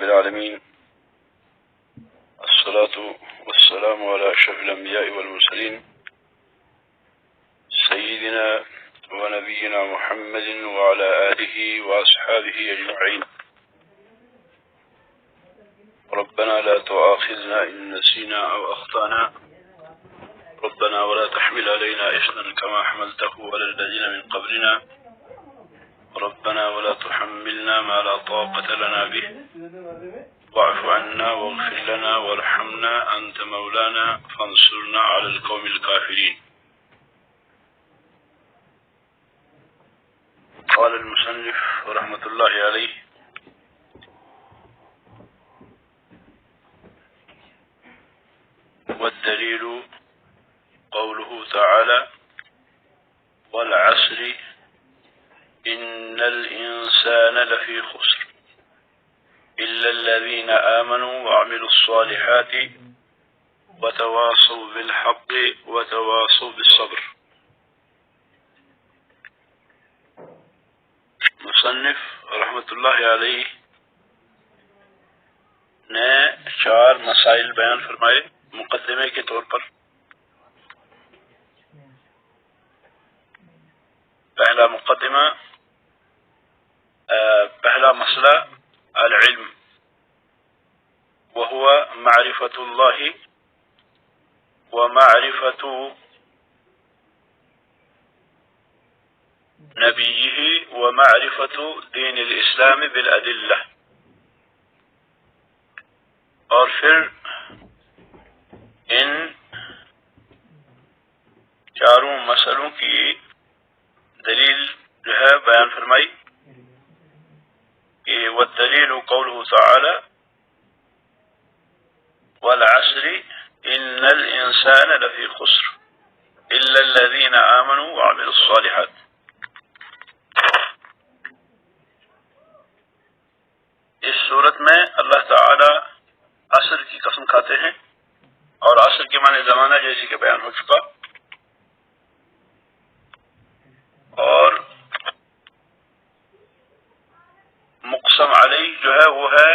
العالمين، الصلاة والسلام على أشرف الأنبياء والمرسلين سيدنا ونبينا محمد وعلى آله وأصحابه أجمعين. ربنا لا تؤاخذنا إن نسينا أو أخطأنا، ربنا ولا تحمل علينا إصرا كما حملته على الذين من قبلنا، ربنا ولا تحملنا ما لا طاقة لنا به، واعف عنا واغفر لنا وارحمنا أنت مولانا فانصرنا على القوم الكافرين. قال المصنف رحمة الله عليه: والدليل قوله تعالى: والعصر إن الإنسان لفي خسر إلا الذين آمنوا وعملوا الصالحات وتواصوا بالحق وتواصوا بالصبر. مصنف رحمۃ اللہ علیہ نے 4 مسائل بیان فرمائے مقدمے کے طور پر. پہلا مقدمہ، پہلا مسئلہ العلم، وهو معرفة الله ومعرفة نبيه ومعرفة دين الإسلام بالأدلة. اور پھر ان 4 مسئلوں کی دلیل جو ہے بیان فرمائی کہ والدلیل قوله تعالی: والعصر ان الانسان لفی خسر الا الذین آمنوا وعملوا الصالحات. اس صورت میں اللہ تعالی عصر کی قسم کھاتے ہیں، اور عصر کے معنی زمانہ جیسے کہ بیان ہو چکا، اور مقسم علیہ جو ہے وہ ہے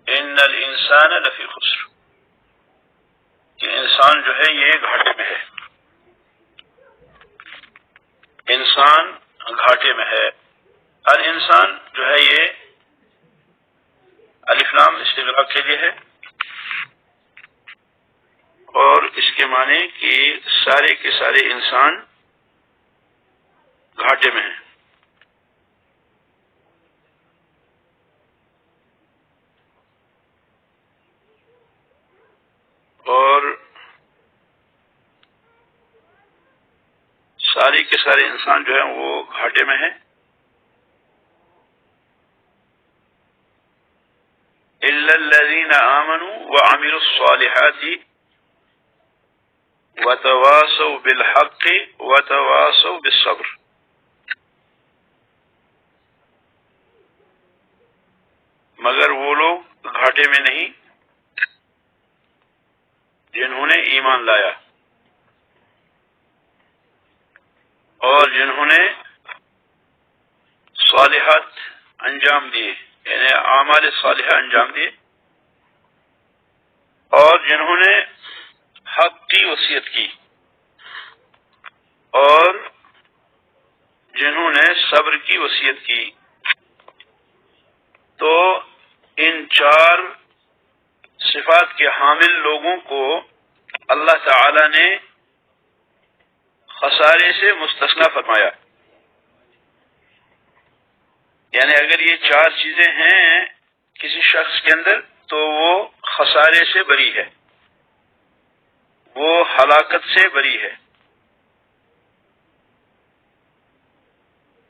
ان الانسان لفی خسر، کہ انسان جو ہے یہ گھاٹے میں ہے، انسان گھاٹے میں ہے. الانسان جو ہے یہ الف لام استغراق کے لیے ہے، اور اس کے معنی کہ سارے کے سارے انسان گھاٹے میں ہیں. اور سارے کے سارے انسان جو ہیں وہ گھاٹے میں ہیں. الا الذین آمنوا وعملوا الصالحات وتواصوا بالحق وتواصوا بالصبر. مگر وہ لوگ گھاٹے میں نہیں جنہوں نے ایمان لایا اور جنہوں نے صالحات انجام دیے، یعنی اعمال صالحہ انجام دیے، اور جنہوں نے حق کی وصیت کی، اور جنہوں نے صبر کی وصیت کی. تو ان 4 صفات کے حامل لوگوں کو اللہ تعالی نے خسارے سے مستثنی فرمایا. یعنی اگر یہ 4 چیزیں ہیں کسی شخص کے اندر تو وہ خسارے سے بری ہے، وہ ہلاکت سے بری ہے،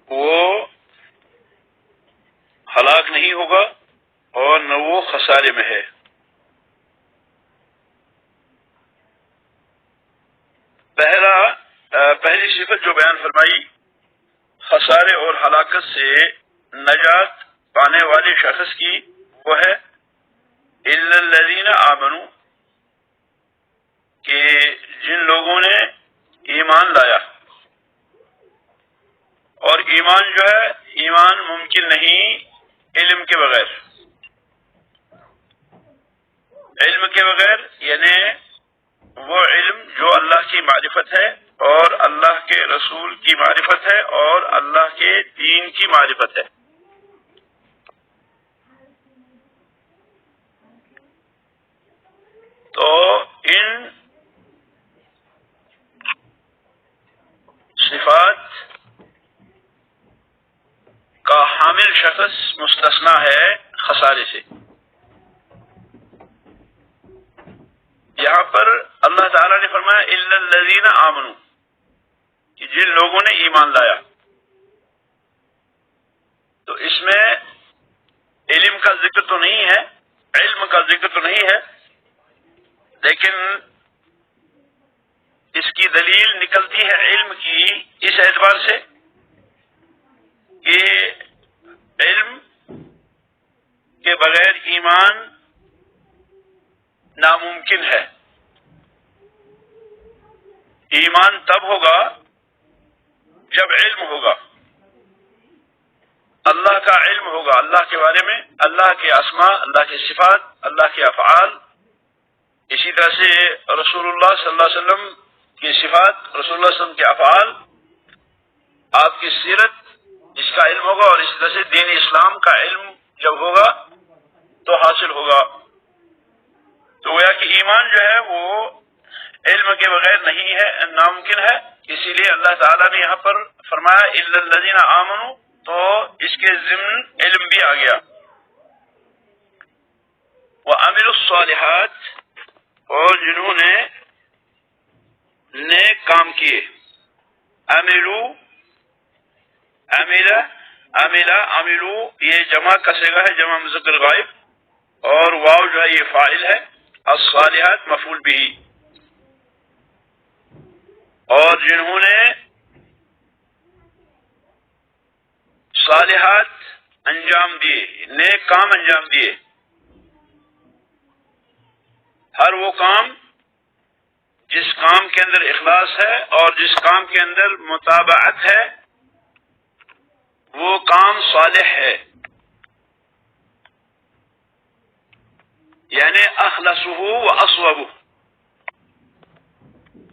وہ ہلاک نہیں ہوگا اور نہ وہ خسارے میں ہے. پہلی صفت جو بیان فرمائی خسارے اور ہلاکت سے نجات پانے والے شخص کی، وہ ہے الا الذین آمنوا، کہ جن لوگوں نے ایمان لایا. اور ایمان جو ہے، ایمان ممکن نہیں علم کے بغیر. علم کے بغیر یعنی وہ علم جو اللہ کی معرفت ہے اور اللہ کے رسول کی معرفت ہے اور اللہ کے دین کی معرفت ہے. تو ان صفات کا حامل شخص مستثنا ہے خسارے سے. یہاں پر اللہ تعالیٰ نے فرمایا الا الذین آمنوا، کہ جن لوگوں نے ایمان لایا. تو اس میں علم کا ذکر تو نہیں ہے، علم کا ذکر تو نہیں ہے، لیکن اس کی دلیل نکلتی ہے علم کی اس اعتبار سے کہ علم کے بغیر ایمان ناممکن ہے. ایمان تب ہوگا جب علم ہوگا، اللہ کا علم ہوگا، اللہ کے بارے میں، اللہ کے اسماء، اللہ کے صفات، اللہ کے افعال. اسی طرح سے رسول اللہ صلی اللہ علیہ وسلم کی صفات، رسول اللہ صلی اللہ علیہ وسلم کے افعال، آپ کی سیرت، اس کا علم ہوگا. اور اسی طرح سے دین اسلام کا علم جب ہوگا تو حاصل ہوگا. تو گویا کہ ایمان جو ہے وہ علم کے بغیر نہیں ہے، ناممکن ہے. اسی لیے اللہ تعالیٰ نے یہاں پر فرمایا الا الذین آمنوا، تو اس کے ضمن علم بھی آ گیا. وعملوا الصالحات، اور جنہوں نے نیک کام کیے. عملو، عملو یہ جمع کا صیغہ ہے، جمع مذکر غائب، اور واو جو ہے یہ فاعل ہے، الصالحات مفعول بھی. اور جنہوں نے صالحات انجام دیے، نیک کام انجام دیے. ہر وہ کام جس کام کے اندر اخلاص ہے اور جس کام کے اندر متابعت ہے وہ کام صالح ہے. یعنی اخلصہ و اصوبہ.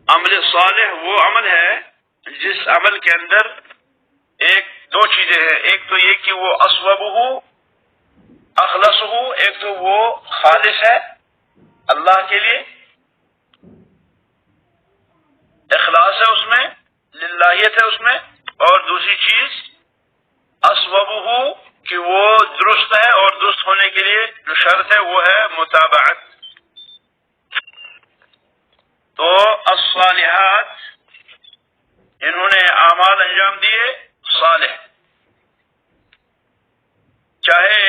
عمل صالح وہ عمل ہے جس عمل کے اندر دو چیزیں ہیں. ایک تو یہ کہ وہ اصوبہ، اخلصہ، ایک تو وہ خالص ہے اللہ کے لیے، اخلاص ہے اس میں، للہیت ہے اس میں. اور دوسری چیز اصوبہ، کہ وہ درست ہے، اور درست ہونے کے لیے جو شرط ہے وہ ہے متابعت. تو الصالحات، انہوں نے اعمال انجام دیے صالح، چاہے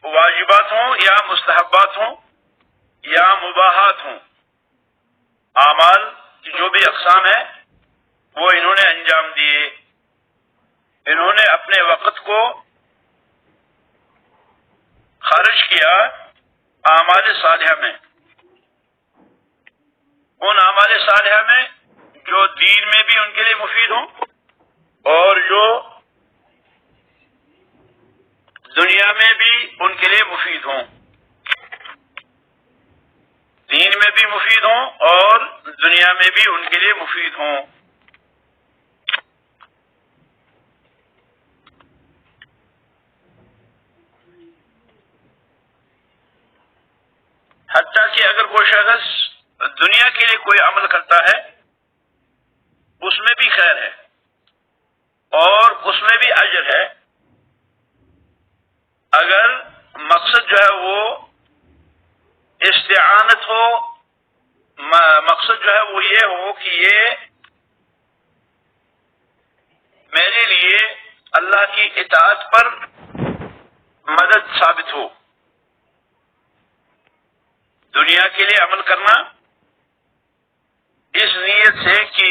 واجبات ہوں یا مستحبات ہوں یا مباحات ہوں. اعمال کی جو بھی اقسام ہیں وہ انہوں نے انجام دیے. انہوں نے اپنے وقت کو خرچ کیا اعمال صالحہ میں، ان اعمال صالحہ میں جو دین میں بھی ان کے لیے مفید ہوں اور جو دنیا میں بھی ان کے لیے مفید ہوں. دین میں بھی مفید ہوں اور دنیا میں بھی ان کے لیے مفید ہوں. حتیٰ کہ اگر کوئی شخص دنیا کے لیے کوئی عمل کرتا ہے اس میں بھی خیر ہے اور اس میں بھی اجر ہے، اگر مقصد جو ہے وہ استعانت ہو، مقصد جو ہے وہ یہ ہو کہ یہ میرے لیے اللہ کی اطاعت پر مدد ثابت ہو. دنیا کے لیے عمل کرنا اس نیت سے کہ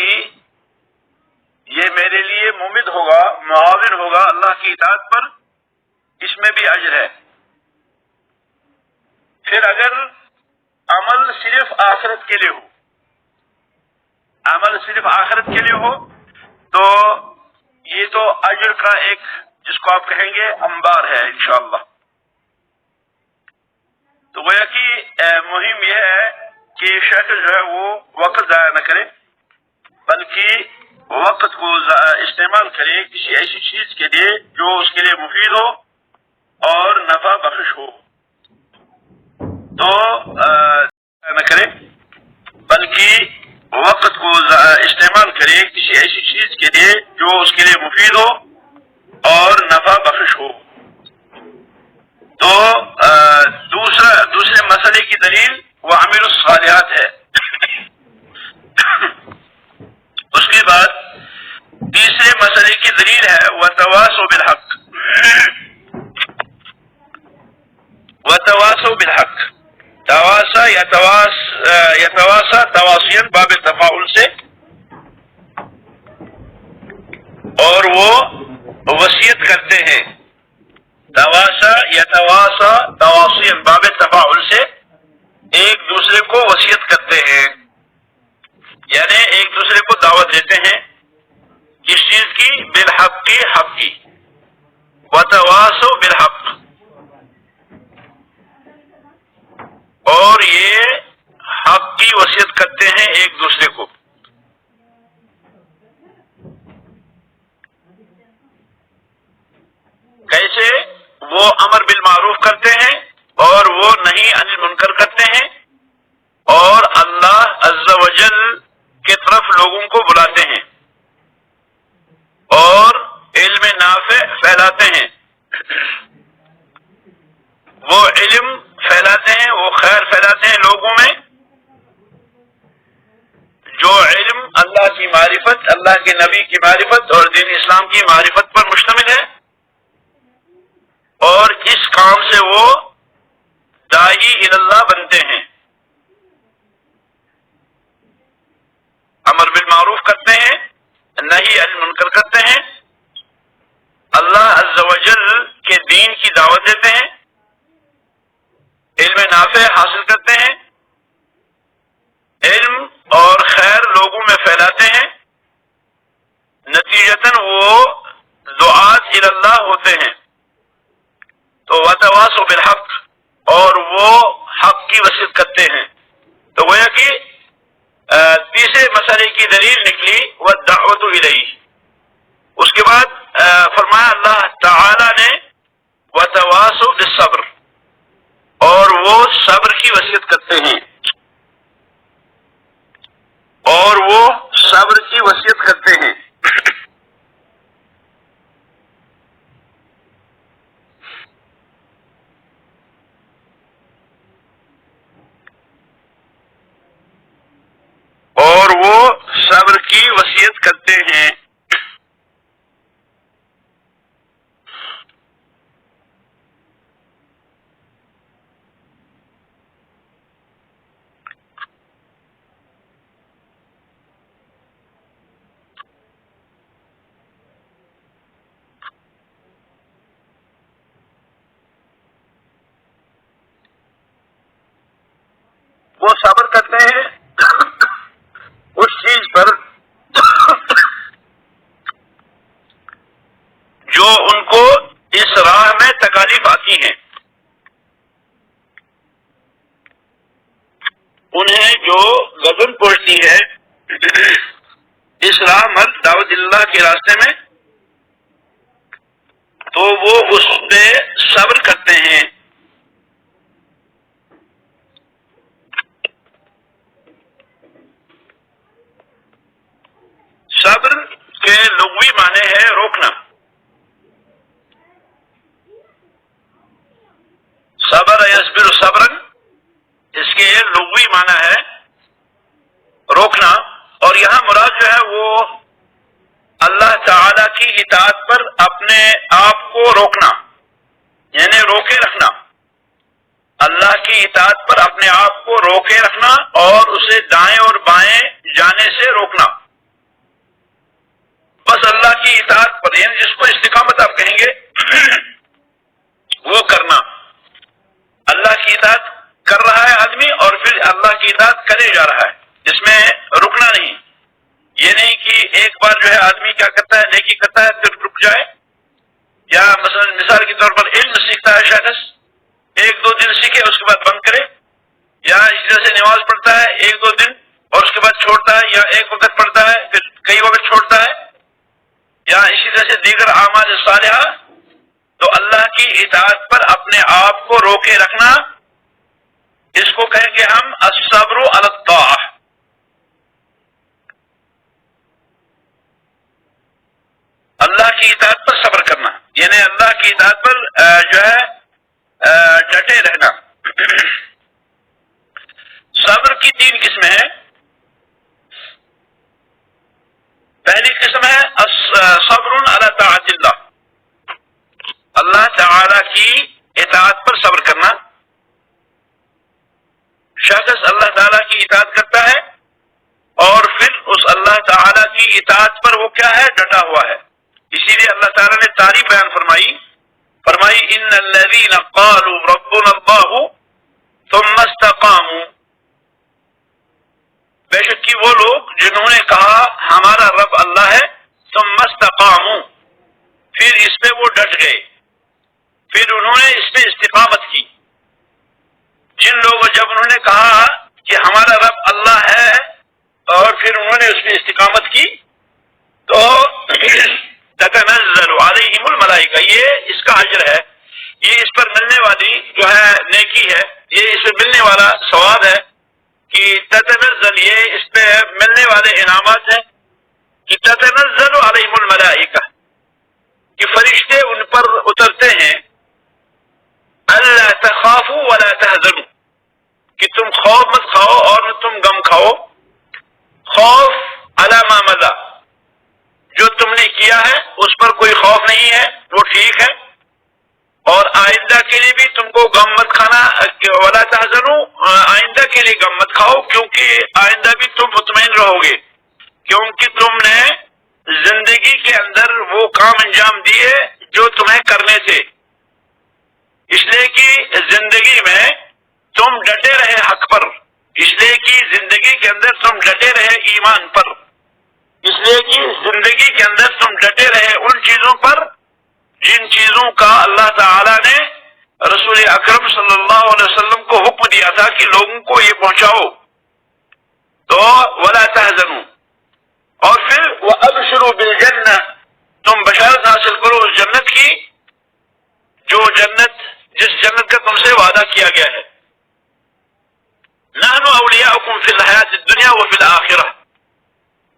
یہ میرے لیے ممد ہوگا، معاون ہوگا اللہ کی اطاعت پر، اس میں بھی اجر ہے. پھر اگر عمل صرف آخرت کے لیے ہو، عمل صرف آخرت کے لیے ہو تو یہ تو اجر کا ایک، جس کو آپ کہیں گے انبار ہے انشاءاللہ. تو گویا کہ مہم یہ ہے کہ شخص جو ہے وہ وقت ضائع نہ کرے، بلکہ وقت کو استعمال کرے کسی ایسی چیز کے لیے جو اس کے لیے مفید ہو اور نفع بخش ہو. تو نہ کرے بلکہ وقت کو استعمال کرے کسی ایسی چیز کے لیے جو اس کے لیے مفید ہو اور نفع بخش ہو. تو دوسرے مسئلے کی دلیل وعمل الصالحات ہے. اس کے بعد تیسرے مسئلے کی دلیل ہے وتواصوا بالحق. وتواصوا بالحق، تواصا یتواصا تواصیا باب تفاعل سے، اور وہ وصیت کرتے ہیں. تواصا یتواصا تواصیا باب تفاعل سے ایک دوسرے کو وصیت کرتے ہیں، یعنی ایک دوسرے کو دعوت دیتے ہیں کس چیز کی؟ بالحق کی، حق کی. وتواصوا بالحق، اور یہ حق کی وصیت کرتے ہیں ایک دوسرے کو. کیسے؟ وہ امر بالمعروف کرتے ہیں اور وہ نہی عن المنکر کرتے ہیں، اور اللہ عز و جل کی طرف لوگوں کو بلاتے ہیں اور علم نافع پھیلاتے ہیں. وہ علم پھیلاتے ہیں، وہ خیر پھیلاتے ہیں لوگوں میں. جو علم اللہ کی معرفت، اللہ کے نبی کی معرفت اور دین اسلام کی معرفت پر مشتمل ہے، اور اس کام سے وہ داعی اللہ بنتے ہیں. امر بالمعروف کرتے ہیں، نہی عن المنکر کرتے ہیں، اللہ عز و جل کے دین کی دعوت دیتے ہیں، علم نافع حاصل کرتے ہیں، علم اور خیر لوگوں میں پھیلاتے ہیں. نتیجتاً وہ دعات الی اللہ ہوتے ہیں. تو وتواصوا بالحق، اور وہ حق کی وصیت کرتے ہیں. تو گویا کہ تیسرے مسئلے کی دلیل نکلی والدعوۃ الیہ. اس کے بعد فرمایا اللہ تعالی نے وتواصوا بالصبر، اور وہ صبر کی وصیت کرتے ہیں، اور وہ صبر کی وصیت کرتے ہیں. اور وہ صبر کی وصیت کرتے ہیں. وہ صبر کرتے ہیں اس چیز پر جو ان کو اس راہ میں تکالیف آتی ہیں. انہیں جو غضب پہنچتی ہے اس راہ میں دعوت اللہ کے راستے میں، تو وہ اس پہ صبر کرتے ہیں. صبر کے لغوی معنی ہے روکنا. صبر یصبر صبرا، اس کے لغوی معنی ہے روکنا. اور یہاں مراد جو ہے وہ اللہ تعالی کی اطاعت پر اپنے آپ کو روکنا، یعنی روکے رکھنا. اللہ کی اطاعت پر اپنے آپ کو روکے رکھنا اور اسے دائیں اور بائیں جانے سے روکنا. بس اللہ کی اطاعت پر، یعنی جس کو استقامت آپ کہیں گے وہ کرنا. اللہ کی اطاعت کر رہا ہے آدمی اور پھر اللہ کی اطاعت کرے جا رہا ہے، اس میں رکنا نہیں. یہ نہیں کہ ایک بار جو ہے آدمی کیا کرتا ہے، نیکی کرتا ہے پھر رک جائے. یا مثلا مثال کے طور پر علم سیکھتا ہے شخص، ایک دو دن سیکھے اس کے بعد بند کرے، یا اسی طرح سے نماز پڑھتا ہے ایک دو دن اور اس کے بعد چھوڑتا ہے، یا ایک وقت پڑھتا ہے پھر کئی وقت چھوڑتا ہے، یا اسی طرح سے دیگر اعمال صالحہ، تو اللہ کی اطاعت پر اپنے آپ کو روکے رکھنا، اس کو کہیں گے ہم الصبر علی الطاعہ۔ اللہ کی اطاعت پر صبر کرنا، یعنی اللہ کی اطاعت پر جو ہے ڈٹے رہنا۔ صبر کی تین قسمیں ہیں۔ پہلی قسم ہے صبر علی طاعت اللہ، اللہ تعالی کی اطاعت پر صبر کرنا۔ شخص اللہ تعالی کی اطاعت کرتا ہے اور پھر اس اللہ تعالی کی اطاعت پر وہ کیا ہے؟ ڈٹا ہوا ہے۔ اسی لیے اللہ تعالی نے تعریف بیان فرمائی ان الذین قالوا ربنا اللہ ثم استقاموا، بے شک کہ وہ لوگ جنہوں نے کہا ہمارا رب اللہ ہے، ثم استقاموا، پھر اس پہ وہ ڈٹ گئے، پھر انہوں نے اس پہ استقامت کی۔ جن لوگوں جب انہوں نے کہا کہ ہمارا رب اللہ ہے اور پھر انہوں نے اس پہ استقامت کی، تو تتنزل علیہم الملائکہ، یہ اس کا اجر ہے، یہ اس پر ملنے والی جو ہے نیکی ہے، یہ اس پہ ملنے والا ثواب ہے کہ تتنزل، یہ اس پہ ملنے والے انعامات ہیں کہ تتنزل علیہم الملائکہ، کہ فرشتے ان پر اترتے ہیں، الا تخافوا ولا تحزنوا، کہ تم خوف مت کھاؤ اور نہ تم غم کھاؤ۔ خوف علی ما مضی، جو تم نے کیا ہے اس پر کوئی خوف نہیں ہے، وہ ٹھیک ہے، اور آئندہ کے لیے بھی تم کو غم مت کھانا، ولا تحزنوا، آئندہ کے لیے غم مت کھاؤ، کیونکہ آئندہ بھی تم مطمئن رہو گے، کیونکہ تم نے زندگی کے اندر وہ کام انجام دیے جو تمہیں کرنے تھے، اس لیے کہ زندگی میں تم ڈٹے رہے حق پر، اس لیے کہ زندگی کے اندر تم ڈٹے رہے ایمان پر، اس لیے کہ زندگی کے اندر تم ڈٹے رہے ان چیزوں پر جن چیزوں کا اللہ تعالی نے رسول اکرم صلی اللہ علیہ وسلم کو حکم دیا تھا کہ لوگوں کو یہ پہنچاؤ، تو ولا تحزنوا، اور پھر وابشروا بالجنہ، تم بشارت حاصل کرو اس جنت کی جو جنت، جس جنت کا تم سے وعدہ کیا گیا ہے۔ نحن اولیاؤکم فی الحیات الدنیا وفی الآخرہ،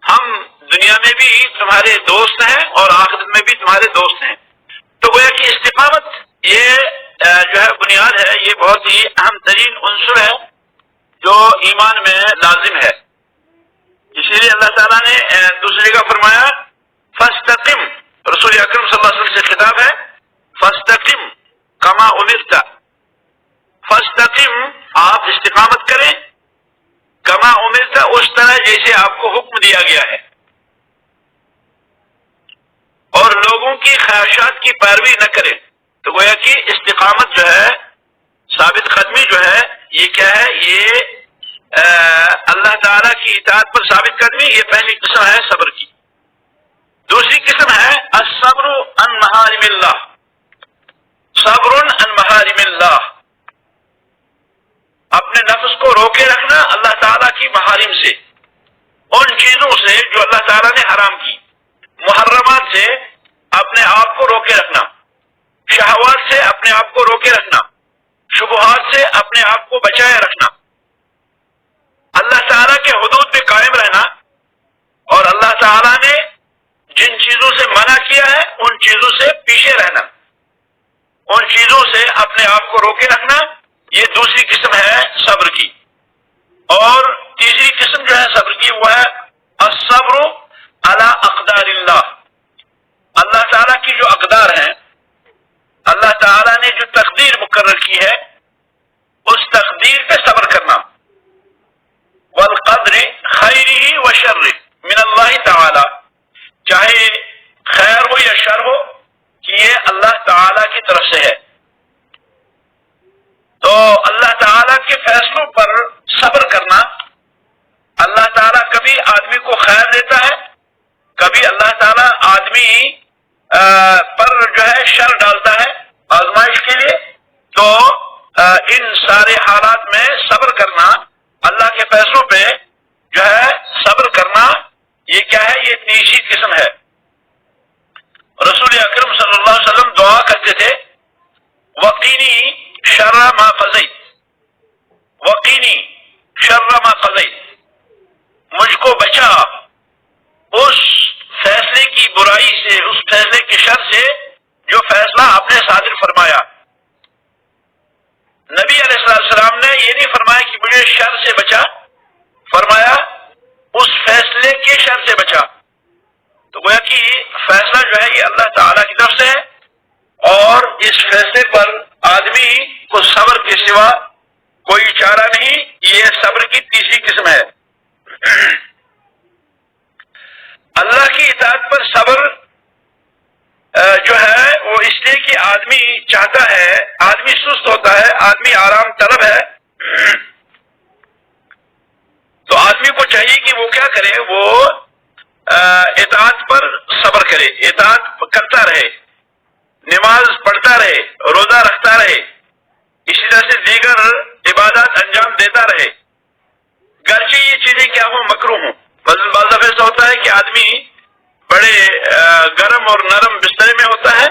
ہم دنیا میں بھی تمہارے دوست ہیں اور آخرت میں بھی تمہارے دوست ہیں۔ تو گویا کہ استقامت یہ جو ہے بنیاد ہے، یہ بہت ہی اہم ترین عنصر ہے جو ایمان میں لازم ہے۔ اسی لیے اللہ تعالیٰ نے دوسری جگہ فرمایا فاستقم، رسول اکرم صلی اللہ علیہ وسلم سے خطاب ہے، فاستقم کما امرت، فاستقم، آپ استقامت کریں، کما امرت، اس طرح جیسے آپ کو حکم دیا گیا ہے، اور لوگوں کی خواہشات کی پیروی نہ کریں۔ تو گویا کہ استقامت جو ہے، ثابت قدمی جو ہے، یہ کیا ہے؟ یہ اللہ تعالی کی اطاعت پر ثابت قدمی، یہ پہلی قسم ہے صبر کی۔ دوسری قسم ہے الصبر عن محارم اللہ، صبر عن محارم اللہ، اپنے نفس کو روکے رکھنا اللہ تعالیٰ کی محارم سے، ان چیزوں سے جو اللہ تعالیٰ نے حرام کی، محرمات سے اپنے آپ کو روکے رکھنا، شہوات سے اپنے آپ کو روکے رکھنا، شبہات سے اپنے آپ کو بچائے رکھنا، اللہ تعالیٰ کے حدود پہ قائم رہنا، اور اللہ تعالیٰ نے جن چیزوں سے منع کیا ہے ان چیزوں سے پیچھے رہنا، ان چیزوں سے اپنے آپ کو روکے رکھنا، یہ دوسری قسم ہے صبر کی۔ اور تیسری قسم جو ہے صبر کی وہ ہے الصبر علی اقدار اللہ، اللہ تعالیٰ کی جو اقدار ہیں، اللہ تعالیٰ نے جو تقدیر مقرر کی ہے اس تقدیر پہ صبر کرنا، والقدر خیرہ و شرہ من اللہ تعالی، چاہے خیر ہو یا شر ہو کہ یہ اللہ تعالی کی طرف سے ہے۔ تو اللہ تعالی کے فیصلوں پر صبر کرنا، اللہ تعالیٰ کبھی آدمی کو خیر دیتا ہے، کبھی اللہ تعالیٰ آدمی پر جو ہے شر ڈالتا ہے آزمائش کے لیے، تو حالات میں صبر کرنا، اللہ کے فیصلوں پہ جو ہے صبر کرنا، یہ کیا ہے؟ یہ تیسری قسم ہے۔ رسول اکرم صلی اللہ علیہ وسلم دعا کرتے تھے، وقینی شر ما قضیت، وقینی شر ما قضیت، مجھ کو بچا اس فیصلے کی برائی سے، اس فیصلے کے شر سے جو فیصلہ آپ نے صادر فرمایا۔ نبی علیہ السلام نے یہ نہیں فرمایا کہ مجھے شر سے بچا، فرمایا اس فیصلے کے شر سے بچا۔ تو گویا کہ فیصلہ جو ہے یہ اللہ تعالیٰ کی طرف سے ہے، اور اس فیصلے پر آدمی کو صبر کے سوا کوئی چارہ نہیں۔ یہ صبر کی تیسری قسم ہے۔ اللہ کی اطاعت پر صبر جو ہے وہ اس لیے کہ آدمی چاہتا ہے، آدمی سست ہوتا ہے، آدمی آرام طلب ہے، تو آدمی کو چاہیے کہ وہ کیا کرے؟ وہ اطاعت پر صبر کرے، اطاعت کرتا رہے، نماز پڑھتا رہے، روزہ رکھتا رہے، اسی طرح سے دیگر عبادات انجام دیتا رہے، گرچہ یہ چیزیں کیا ہوں مکروہ ہوں۔ مثلاً بعض دفعہ ایسا ہوتا ہے کہ آدمی بڑے گرم اور نرم بسترے میں ہوتا ہے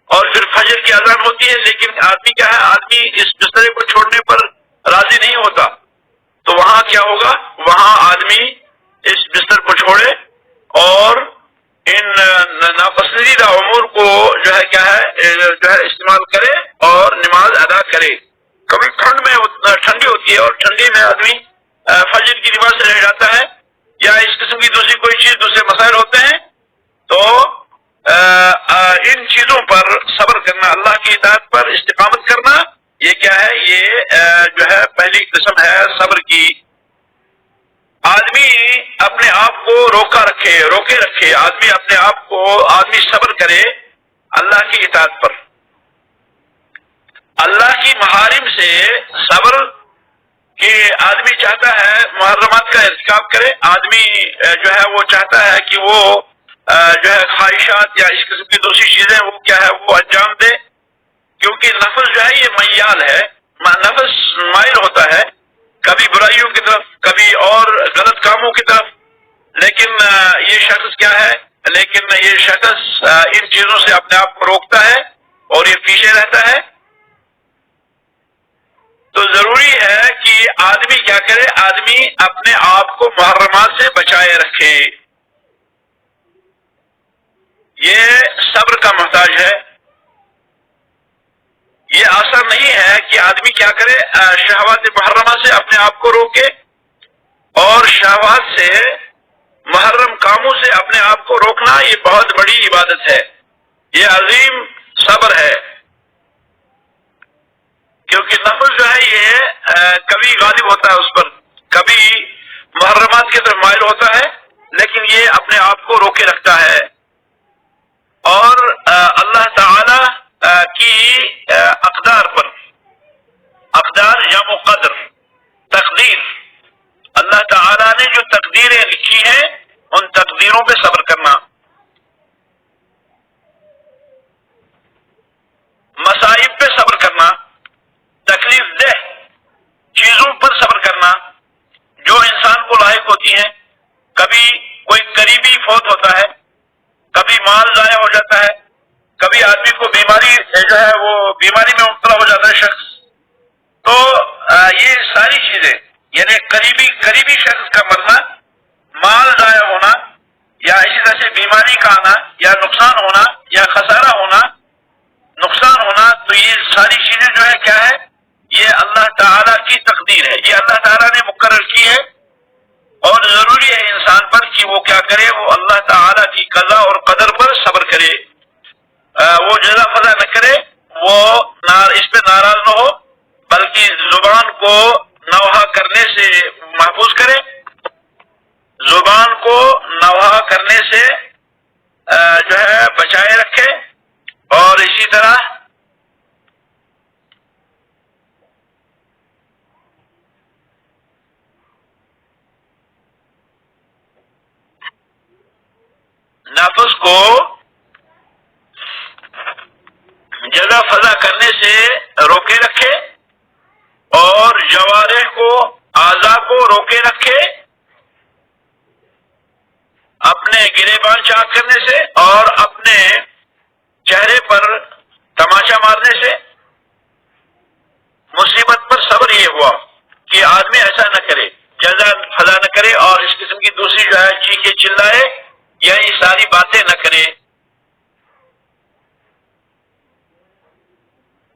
اور پھر فجر کی اذان ہوتی ہے، لیکن آدمی کیا ہے؟ آدمی اس بسترے کو چھوڑنے پر راضی نہیں ہوتا، تو وہاں کیا ہوگا؟ وہاں آدمی اس بستر کو چھوڑے اور ان ناپسندیدہ امور کو جو ہے کیا ہے جو ہے استعمال کرے اور نماز ادا کرے۔ کبھی ٹھنڈی ہوتی ہے اور ٹھنڈی میں آدمی فجر کی نماز سے رہ جاتا ہے، یا اس قسم کی دوسری کوئی چیز، دوسرے مسائل ہوتے ہیں، تو ان چیزوں پر صبر کرنا، اللہ کی اطاعت پر استقامت کرنا، یہ کیا ہے؟ یہ جو ہے پہلی قسم ہے صبر کی۔ آدمی اپنے آپ کو روکے رکھے، آدمی اپنے آپ کو صبر کرے اللہ کی اطاعت پر، اللہ کی محارم سے صبر کہ آدمی چاہتا ہے محرمات کا ارتکاب کرے، آدمی جو ہے وہ چاہتا ہے کہ وہ جو ہے خواہشات یا اس قسم کی دوسری چیزیں وہ کیا ہے وہ انجام دے، کیونکہ نفس جو ہے یہ میال ہے، نفس مائل ہوتا ہے کبھی برائیوں کی طرف، کبھی اور غلط کاموں کی طرف، لیکن یہ شخص کیا ہے؟ لیکن یہ شخص ان چیزوں سے اپنے آپ کو روکتا ہے اور یہ پیچھے رہتا ہے۔ تو ضروری ہے کہ آدمی کیا کرے؟ آدمی اپنے آپ کو محرمات سے بچائے رکھے، یہ صبر کا محتاج ہے۔ یہ آسان نہیں ہے کہ آدمی کیا کرے؟ شہوات محرمہ سے اپنے آپ کو روکے اور شہوات سے، محرم کاموں سے اپنے آپ کو روکنا، یہ بہت بڑی عبادت ہے، یہ عظیم صبر ہے، کیونکہ نفس جو ہے یہ کبھی غالب ہوتا ہے اس پر، کبھی محرمات کی طرف مائل ہوتا ہے، لیکن یہ اپنے آپ کو روکے رکھتا ہے۔ اور اللہ تعالی کی اقدار پر، اقدار جمع قدر، تقدیر، اللہ تعالی نے جو تقدیریں لکھی ہیں ان تقدیروں پہ صبر کرنا، مصائب پہ صبر کرنا، تکلیف دہ چیزوں پر صبر کرنا جو انسان کو لاحق ہوتی ہیں، کبھی کوئی قریبی فوت ہوتا ہے، کبھی مال ضائع ہو جاتا ہے، کبھی آدمی کو بیماری جو ہے وہ بیماری میں مبتلا ہو جاتا ہے شخص، تو یہ ساری چیزیں یعنی قریبی شخص کا مرنا، مال ضائع ہونا، یا اسی طرح سے بیماری کا آنا، یا نقصان ہونا، یا خسارہ ہونا، نقصان ہونا، تو یہ ساری چیزیں جو ہے کیا ہے؟ یہ اللہ تعالیٰ کی تقدیر ہے، یہ اللہ تعالیٰ نے مقرر کی ہے، اور ضروری ہے انسان پر کہ وہ کیا کرے؟ وہ اللہ تعالیٰ کی قضا اور قدر پر صبر کرے، وہ جزا فضا نہ کرے، وہ اس پہ ناراض نہ ہو، بلکہ زبان کو نوحہ کرنے سے محفوظ کرے، زبان کو نوحہ کرنے سے جو ہے بچائے رکھے، اور اسی طرح نفس کو جزا فضا کرنے سے روکے رکھے، اور کو اعضاء کو روکے رکھے اپنے گریبان چاک کرنے سے اور اپنے چہرے پر تماشا مارنے سے. مصیبت پر صبر یہ ہوا کہ آدمی ایسا نہ کرے، جزا فضا نہ کرے اور اس قسم کی دوسری جو ہے چیخے چلائے یا یہ ساری باتیں نہ کرے.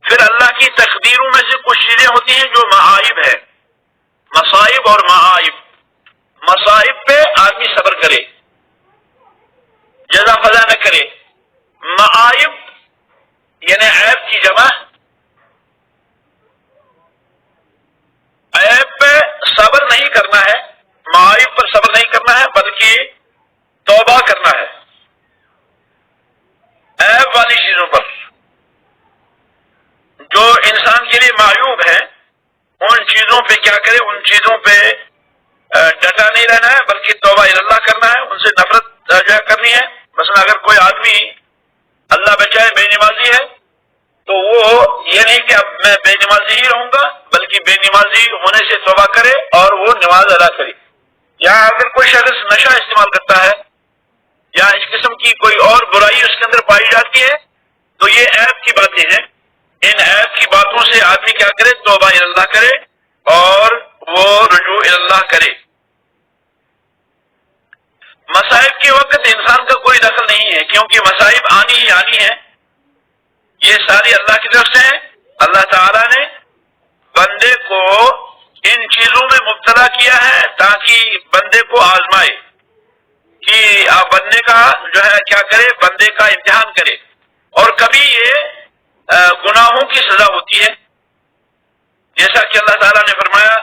پھر اللہ کی تقدیروں میں سے کچھ چیزیں ہوتی ہیں جو معائب ہے، مصائب اور معائب. مصائب پہ آدمی صبر کرے، جزا فضا نہ کرے. معائب یعنی عیب کی جمع، عیب پہ صبر نہیں کرنا ہے، معائب پر صبر نہیں کرنا ہے بلکہ توبہ کرنا ہے. عیب والی چیزوں پر جو انسان کے لیے معیوب ہے ان چیزوں پہ کیا کرے، ان چیزوں پہ ڈٹا نہیں رہنا ہے بلکہ توبہ اللہ کرنا ہے، ان سے نفرت جو ہے کرنی ہے. مثلا اگر کوئی آدمی اللہ بچائے بے نمازی ہے تو وہ یہ نہیں کہ اب میں بے نمازی ہی رہوں گا بلکہ بے نمازی ہونے سے توبہ کرے اور وہ نماز ادا کرے. یا اگر کوئی شخص نشہ استعمال کرتا ہے یا اس قسم کی کوئی اور برائی اس کے اندر پائی جاتی ہے تو یہ عیب کی باتیں ہیں. ان عیب کی باتوں سے آدمی کیا کرے، توبہ اللہ کرے اور وہ رجوع اللہ کرے. مصائب کے وقت انسان کا کوئی دخل نہیں ہے کیونکہ مصائب آنی ہی آنی ہے. یہ ساری اللہ کی طرف سے ہیں. اللہ تعالیٰ نے بندے کو ان چیزوں میں مبتلا کیا ہے تاکہ بندے کو آزمائے کہ آپ بندے کا جو ہے کیا کرے، بندے کا امتحان کرے. اور کبھی یہ گناہوں کی سزا ہوتی ہے، جیسا کہ اللہ تعالیٰ نے فرمایا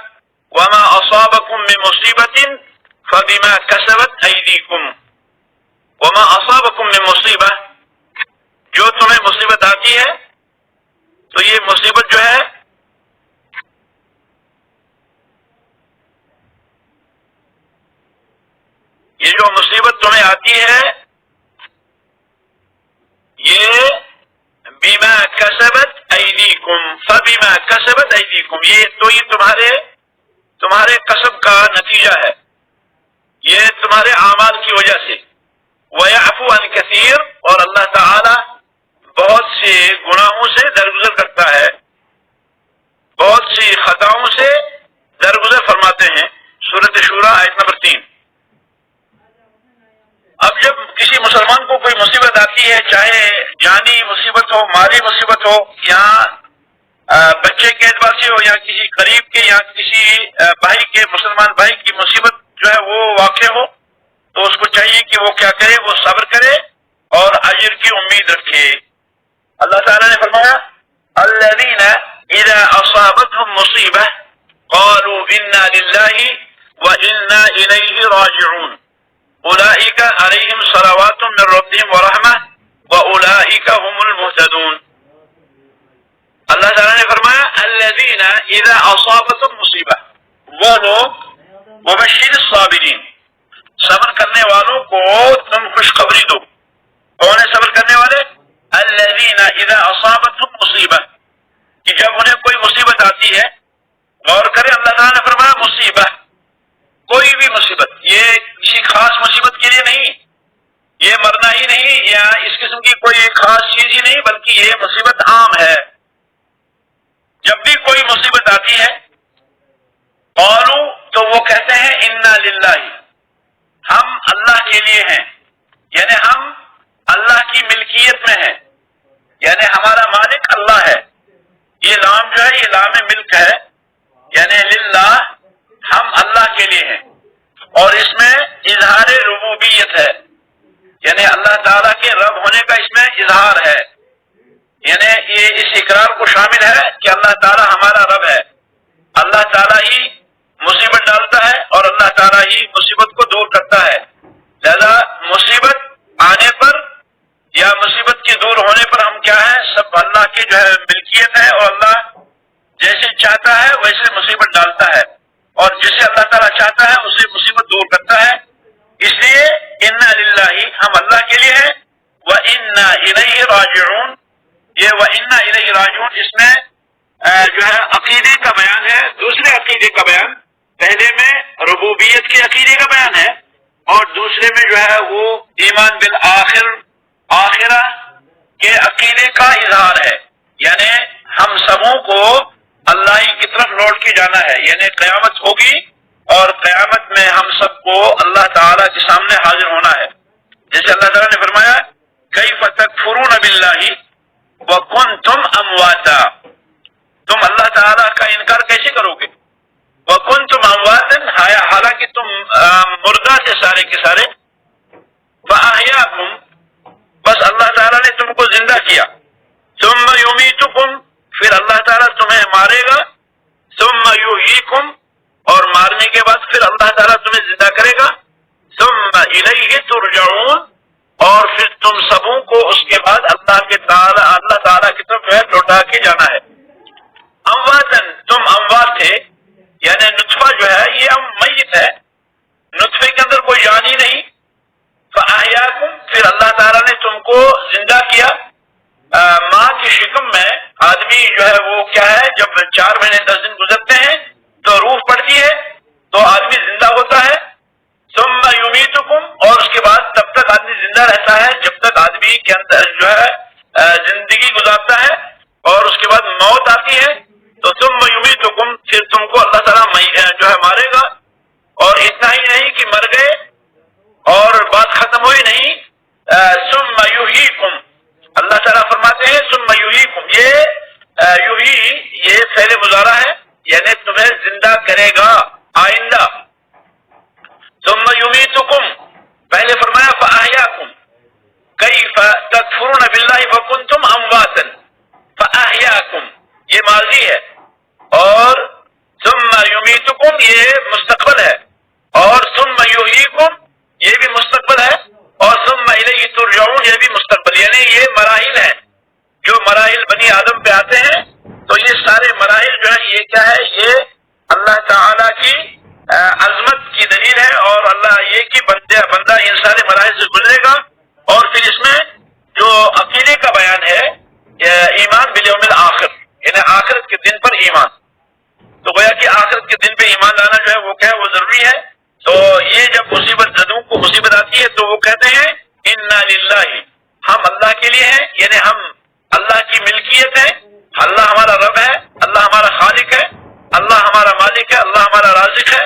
وَمَا أَصَابَكُم مِّن مُّصِيبَةٍ فَبِمَا كَسَبَتْ أَيْدِيكُمْ. وَمَا أَصَابَكُم مِّن مُّصِيبَةٍ، جو تمہیں مصیبت آتی ہے تو یہ مصیبت جو ہے یہ جو مصیبت تمہیں آتی ہے یہ بما کسبت ایدیکم فبما کسبت ایدیکم، یہ تمہارے کسب کا نتیجہ ہے، یہ تمہارے اعمال کی وجہ سے. وَيَعْفُو عَنْ كَثِيرٍ، اور اللہ تعالی بہت سے گناہوں سے درگزر کرتا ہے، بہت سی خطاؤں سے درگزر فرماتے ہیں. سورۃ شورى آیت نمبر 3. اب جب کسی مسلمان کو کوئی مصیبت آتی ہے، چاہے جانی مصیبت ہو، مالی مصیبت ہو، یا بچے کے اعتبار سے ہو، یا کسی قریب کے یا کسی بھائی کے، مسلمان بھائی کی مصیبت جو ہے وہ واقع ہو تو اس کو چاہیے کہ وہ کیا کرے، وہ صبر کرے اور اجر کی امید رکھے. اللہ تعالیٰ نے فرمایا الذین اذا اصابتهم مصیبہ قالوا انا للہ وانا الیہ راجعون اولئک علیہم صلوات من ربهم ورحمہ واولئک هم المہتدون. اللہ تعالیٰ نے فرمایا الذین اذا اصابتهم مصیبہ، وہ لوگ وبشر الصابرین، صبر کرنے والوں کو تم خوشخبری دو. کون ہے صبر کرنے والے؟ الذین اذا اصابتهم مصیبہ، کہ جب انہیں کوئی مصیبت آتی ہے. غور کریں، اللہ تعالیٰ نے فرمایا مصیبہ، کوئی بھی مصیبت، یہ کسی خاص مصیبت کے لیے نہیں، یہ مرنا ہی نہیں یا اس قسم کی کوئی خاص چیز ہی نہیں، بلکہ یہ مصیبت عام ہے. جب بھی کوئی مصیبت آتی ہے قالوا، تو وہ کہتے ہیں انا للہ، ہم اللہ کے لیے ہیں، یعنی ہم اللہ کی ملکیت میں ہیں، یعنی ہمارا مالک اللہ ہے. یہ لام جو ہے یہ لام ملک ہے، یعنی للہ، ہم اللہ کے لیے ہیں. اور اس میں اظہار ربوبیت ہے، یعنی اللہ تعالیٰ کے رب ہونے کا اس میں اظہار ہے، یعنی یہ اس اقرار کو شامل ہے کہ اللہ تعالیٰ ہمارا رب ہے. اللہ تعالیٰ ہی مصیبت ڈالتا ہے اور اللہ تعالیٰ ہی مصیبت کو دور کرتا ہے. لہذا مصیبت آنے پر یا مصیبت کے دور ہونے پر ہم کیا ہیں، سب اللہ کی جو ہے ملکیت ہے، اور اللہ جیسے چاہتا ہے ویسے مصیبت ڈالتا ہے، اور جسے اللہ تعالیٰ چاہتا ہے اسے مصیبت دور کرتا ہے. اس لیے انا للہ، ہم اللہ کے لیے ہیں، وَإِنَّا إِلَيْهِ راجعون. یہ وَإِنَّا إِلَيْهِ راجعون اس میں جو ہے عقیدے کا بیان ہے، دوسرے عقیدے کا بیان، پہلے میں ربوبیت کے عقیدے کا بیان ہے اور دوسرے میں جو ہے وہ ایمان بالآخر، آخرہ کے عقیدے کا اظہار ہے، یعنی ہم سبوں کو اللہ ہی کی طرف لوٹ کے جانا ہے، یعنی قیامت ہوگی اور قیامت میں ہم سب کو اللہ تعالیٰ کے سامنے حاضر ہونا ہے۔ جیسے اللہ تعالیٰ نے فرمایا کیف تکفرون باللہ وکنتم امواتا، تم اللہ تعالیٰ کا انکار کیسے کرو گے؟ وکنتم امواتا، حالانکہ تم مردہ تھے سارے کے سارے، فاحیاکم، بس اللہ تعالیٰ نے تم کو زندہ کیا، ثم یمیتکم، پھر اللہ تعالیٰ تمہیں مارے گا، ثم یحییکم، اور مارنے کے بعد پھر اللہ تعالیٰ تمہیں زندہ کرے گا، ثم الیہ ترجعون، اور پھر تم سبوں کو اس کے بعد اللہ تعالیٰ کی طرف جو ہے لوٹا کے جانا ہے۔ امواتن، تم اموات تھے، یعنی نطفہ جو ہے یہ میت ہے، نطفے کے اندر کوئی جان ہی نہیں، فاحیاکم، پھر اللہ تعالیٰ نے تم کو زندہ کیا۔ ماں کی شکم میں آدمی جو ہے وہ کیا ہے، جب 4 مہینے 10 دن گزرتے ہیں تو روح پڑتی ہے تو آدمی زندہ ہوتا ہے، ثم یمیتکم، اور اس کے بعد تب تک آدمی زندہ رہتا ہے جب تک آدمی کے اندر جو ہے زندگی گزارتا ہے، اور اس کے بعد موت آتی ہے، تو ثم یمیتکم، پھر تم کو اللہ تعالیٰ جو ہے مارے گا، اور اتنا ہی نہیں کہ مر گئے اور بات ختم ہوئی نہیں، ثم یحییکم، اللہ تعالیٰ فرماتے ہیں ثم یحییکم، یہ فعل مضارع ہے، یعنی تمہیں زندہ کرے گا آئندہ۔ ثم یمیتکم، پہلے فرمایا فاحیاکم، کیف تکفرون باللہ وکنتم امواتا، فاحیاکم یہ ماضی ہے، اور ثم یمیتکم یہ مستقبل ہے، اور ثم یحییکم یہ بھی مستقبل ہے، اور ثم الیہ ترجعون یہ بھی مستقبل، یعنی یہ مراحل ہیں، جو مراحل بنی آدم پہ آتے ہیں، تو یہ سارے مراحل جو ہے یہ کیا ہے، یہ اللہ تعالیٰ کی عظمت کی دلیل ہے، اور اللہ یہ کہ بندہ ان سارے مراحل سے گزرے گا، اور پھر اس میں جو عقیدے کا بیان ہے ایمان بالیوم الآخر، یعنی آخرت کے دن پر ایمان، تو گویا کہ آخرت کے دن پہ ایمان لانا جو ہے وہ کیا ہے، وہ ضروری ہے۔ تو یہ جب مصیبت زدوں کو مصیبت آتی ہے تو وہ کہتے ہیں انا للہ، ہم اللہ کے لیے ہیں، یعنی ہم اللہ کی ملکیت ہے، اللہ ہمارا رب ہے، اللہ ہمارا خالق ہے، اللہ ہمارا مالک ہے، اللہ ہمارا رازق ہے،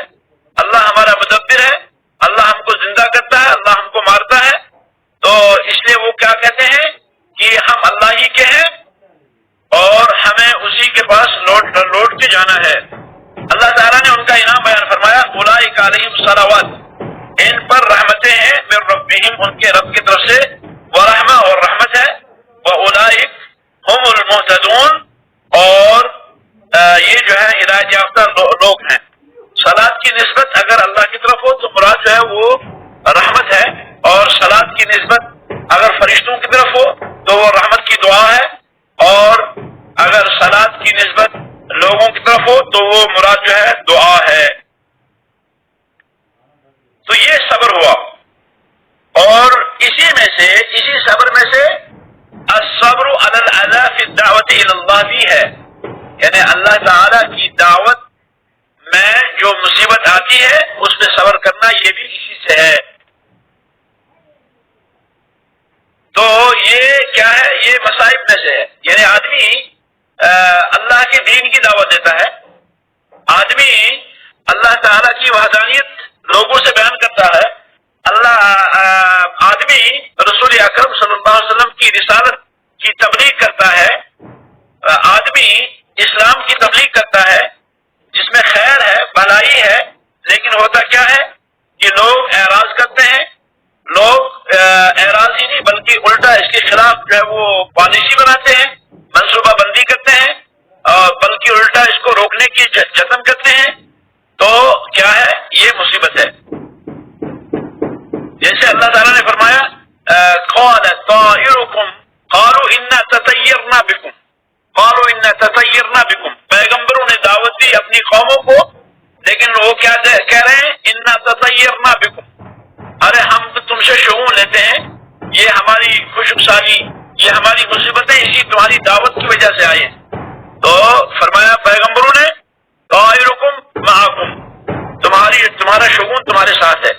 اللہ ہمارا مدبر ہے، اللہ ہم کو زندہ کرتا ہے، اللہ ہم کو مارتا ہے، تو اس لیے وہ کیا کہتے ہیں کہ ہم اللہ ہی کے ہیں اور ہمیں اسی کے پاس لوٹ کے جانا ہے۔ اللہ تعالیٰ نے ان کا انعام بیان فرمایا اولئک علیہم صلوات، ان پر رحمتیں ہیں من ربہم، ان کے رب کی طرف سے، ورحمہ اور رحمت ہے، واولئک ہم المہتدون، اور یہ جو ہے ہدایت یافتہ لوگ ہیں۔ صلاۃ کی نسبت اگر اللہ کی طرف ہو تو مراد جو ہے وہ رحمت ہے، اور صلاۃ کی نسبت اگر فرشتوں کی طرف ہو تو وہ رحمت کی دعا ہے، اور اگر صلاۃ کی نسبت لوگوں کی طرف ہو تو وہ مراد جو ہے دعا ہے۔ تو یہ صبر ہوا، اور اسی صبر میں سے الصبر علی الاذى فی الدعوۃ الی اللہ بھی ہے، یعنی اللہ تعالی کی دعوت میں جو مصیبت آتی ہے اس پہ صبر کرنا، یہ بھی اسی سے ہے۔ تو یہ کیا ہے، یہ مصائب میں سے ہے، یعنی آدمی اللہ کے دین کی دعوت دیتا ہے، آدمی اللہ تعالیٰ کی وحدانیت لوگوں سے بیان کرتا ہے، آدمی رسول اکرم صلی اللہ علیہ وسلم کی رسالت کی تبلیغ کرتا ہے، آدمی اسلام کی تبلیغ کرتا ہے جس میں خیر ہے، بھلائی ہے، لیکن ہوتا کیا ہے کہ لوگ اعراض کرتے ہیں، لوگ اعراض ہی نہیں بلکہ الٹا اس کے خلاف جو ہے وہ پالیسی بناتے ہیں، منصوبہ بندی کرتے ہیں، بلکہ الٹا اس کو روکنے کی جتن کرتے ہیں، تو کیا ہے، یہ مصیبت ہے۔ جیسے اللہ تعالیٰ نے فرمایا قال طائرکم قالوا انا تطیرنا بکم، قالوا انا تطیرنا بکم، پیغمبروں نے دعوت دی اپنی قوموں کو، لیکن وہ کیا کہہ رہے ہیں، انا تطیرنا بکم، ارے ہم تو تم سے شگون لیتے ہیں، یہ ہماری خوشک سالی، یہ ہماری مصیبتیں اسی تمہاری دعوت کی وجہ سے آئے ہیں۔ تو فرمایا پیغمبروں نے طائرکم معکم، تمہارا شگون تمہارے ساتھ ہے۔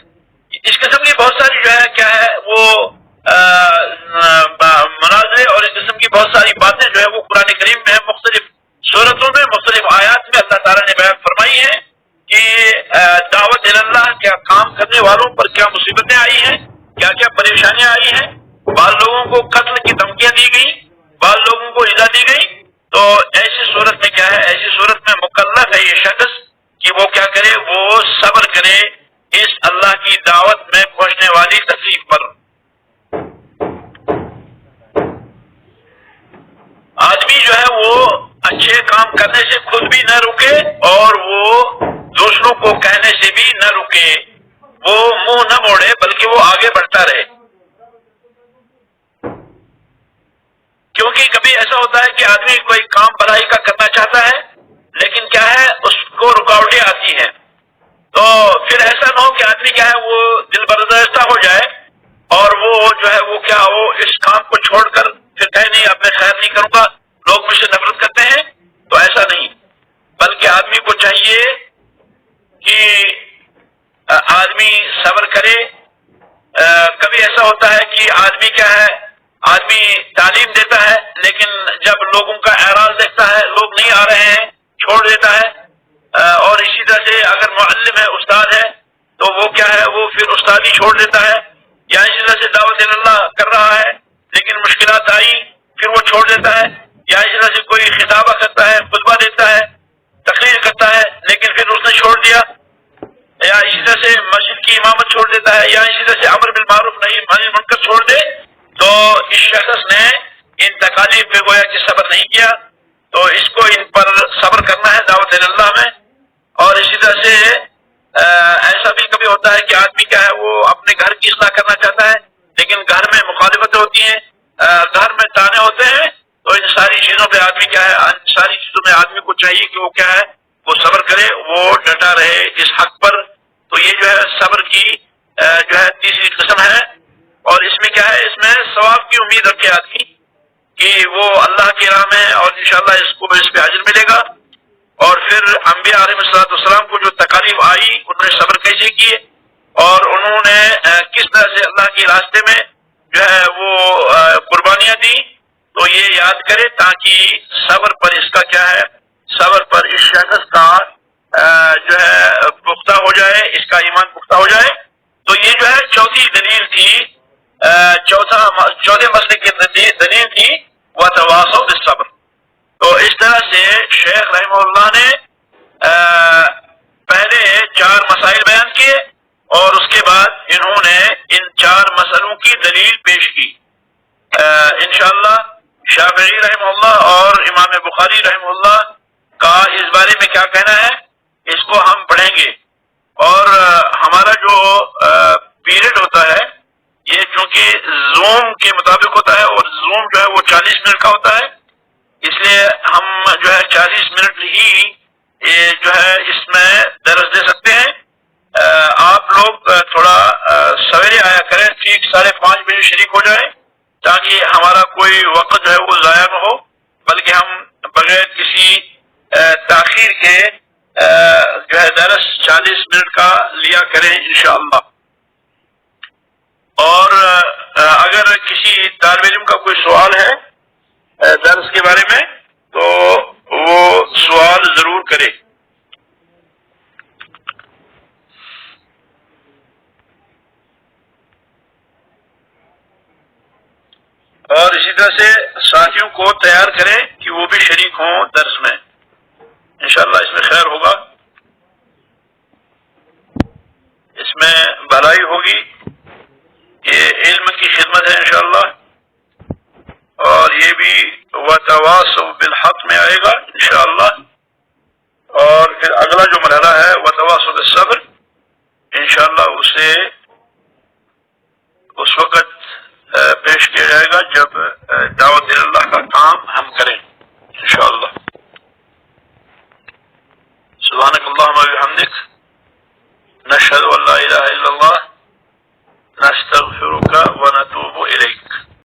اس قسم کی بہت ساری جو ہے کیا ہے وہ مناظرے اور اس قسم کی بہت ساری باتیں جو ہے وہ قرآن کریم میں مختلف صورتوں میں مختلف آیات میں اللہ تعالیٰ نے بیان فرمائی ہیں کہ دعوت اللہ کیا کام کرنے والوں پر کیا مصیبتیں آئی ہیں، کیا کیا پریشانیاں آئی ہیں۔ بعض لوگوں کو قتل کی دھمکیاں دی گئی، بعض لوگوں کو ایذا دی گئی۔ تو ایسی صورت میں کیا ہے، ایسی صورت میں مکلف ہے یہ شخص کہ وہ کیا کرے، وہ صبر کرے اس اللہ کی دعوت میں پہنچنے والی تکلیف پر۔ آدمی جو ہے وہ اچھے کام کرنے سے خود بھی نہ رکے اور وہ دوسروں کو کہنے سے بھی نہ رکے، وہ منہ نہ موڑے بلکہ وہ آگے بڑھتا رہے۔ کیونکہ کبھی ایسا ہوتا ہے کہ آدمی کوئی کام بھلائی کا کرنا چاہتا ہے لیکن کیا ہے اس کو رکاوٹیں آتی ہیں، تو پھر ایسا نہ ہو کہ آدمی کیا ہے وہ دل برداشتہ ہو جائے اور وہ جو ہے وہ کیا ہو اس کام کو چھوڑ کر پھر کہے نہیں اب میں خیر نہیں کروں گا، لوگ مجھ سے نفرت کرتے ہیں۔ تو ایسا نہیں، بلکہ آدمی کو چاہیے کہ آدمی صبر کرے۔ کبھی ایسا ہوتا ہے کہ آدمی کیا ہے، آدمی تعلیم دیتا ہے لیکن جب لوگوں کا اعراض دیکھتا ہے لوگ نہیں آ رہے ہیں چھوڑ دیتا ہے۔ اور اسی طرح سے اگر معلم ہے، استاد ہے، تو وہ کیا ہے وہ پھر استادی چھوڑ دیتا ہے، یا اسی طرح سے دعوت اللہ کر رہا ہے لیکن مشکلات آئی پھر وہ چھوڑ دیتا ہے، یا اسی طرح سے کوئی خطابہ کرتا ہے، خطبہ دیتا ہے، تقریر کرتا ہے لیکن پھر اس نے چھوڑ دیا، یا اسی طرح سے مسجد کی امامت چھوڑ دیتا ہے، یا اسی طرح سے امر بالمعروف نہی عن المنکر چھوڑ دے، تو اس شخص نے ان تکالیف پہ گویا کہ صبر نہیں کیا۔ تو اس کو ان پر صبر کرنا ہے دعوت اللہ میں۔ اور اسی طرح سے ایسا بھی کبھی ہوتا ہے کہ آدمی کیا ہے وہ اپنے گھر کی اصلاح کرنا چاہتا ہے لیکن گھر میں مخالفتیں ہوتی ہیں، گھر میں تانے ہوتے ہیں، تو ان ساری چیزوں پہ آدمی کیا ہے، ان ساری چیزوں میں آدمی کو چاہیے کہ وہ کیا ہے وہ صبر کرے، وہ ڈٹا رہے اس حق پر۔ تو یہ جو ہے صبر کی جو ہے تیسری قسم ہے، اور اس میں کیا ہے، اس میں ثواب کی امید رکھے آدمی کہ وہ اللہ کی راہ میں اور انشاءاللہ اس کو اس پہ اجر ملے گا۔ اور پھر انبیاء علیہ السلام کو جو تکالیف آئی انہوں نے صبر کیسے کیے اور انہوں نے کس طرح سے اللہ کے راستے میں جو ہے وہ قربانیاں دی، تو یہ یاد کرے تاکہ صبر پر اس کا کیا ہے، صبر پر اس شخص کا جو ہے پختہ ہو جائے، اس کا ایمان پختہ ہو جائے۔ تو یہ جو ہے چوتھی دلیل تھی، چوتھے مسئلے کی دلیل تھی وتواصوا بالصبر۔ تو اس طرح سے شیخ رحمہ اللہ نے پہلے 4 مسائل بیان کیے اور اس کے بعد انہوں نے ان 4 مسئلوں کی دلیل پیش کی۔ انشاءاللہ شافعی رحمہ اللہ اور امام بخاری رحمہ اللہ کا اس بارے میں کیا کہنا ہے اس کو ہم پڑھیں گے۔ اور ہمارا جو پیریڈ ہوتا ہے یہ چونکہ زوم کے مطابق ہوتا ہے اور زوم جو ہے وہ 40 منٹ کا ہوتا ہے، اس لیے ہم جو ہے 40 منٹ ہی جو ہے اس میں درس دے سکتے ہیں۔ آپ لوگ تھوڑا سویرے آیا کریں، ٹھیک 5:30 بجے شریک ہو جائیں تاکہ ہمارا کوئی وقت جو ہے وہ ضائع نہ ہو، بلکہ ہم بغیر کسی تاخیر کے جو ہے درس 40 منٹ کا لیا کریں انشاءاللہ۔ اور اگر کسی طالب علم کا کوئی سوال ہے درس کے بارے میں تو وہ سوال ضرور کرے۔ اور اسی طرح سے ساتھیوں کو تیار کریں کہ وہ بھی شریک ہوں درس میں، انشاءاللہ اس میں خیر ہوگا، اس میں بھلائی ہوگی، یہ علم کی خدمت ہے انشاءاللہ۔ اور یہ بھی وتواصوا بالحق میں آئے گا انشاءاللہ۔ اور پھر اگلا جو مرحلہ ہے وتواصوا بالصبر،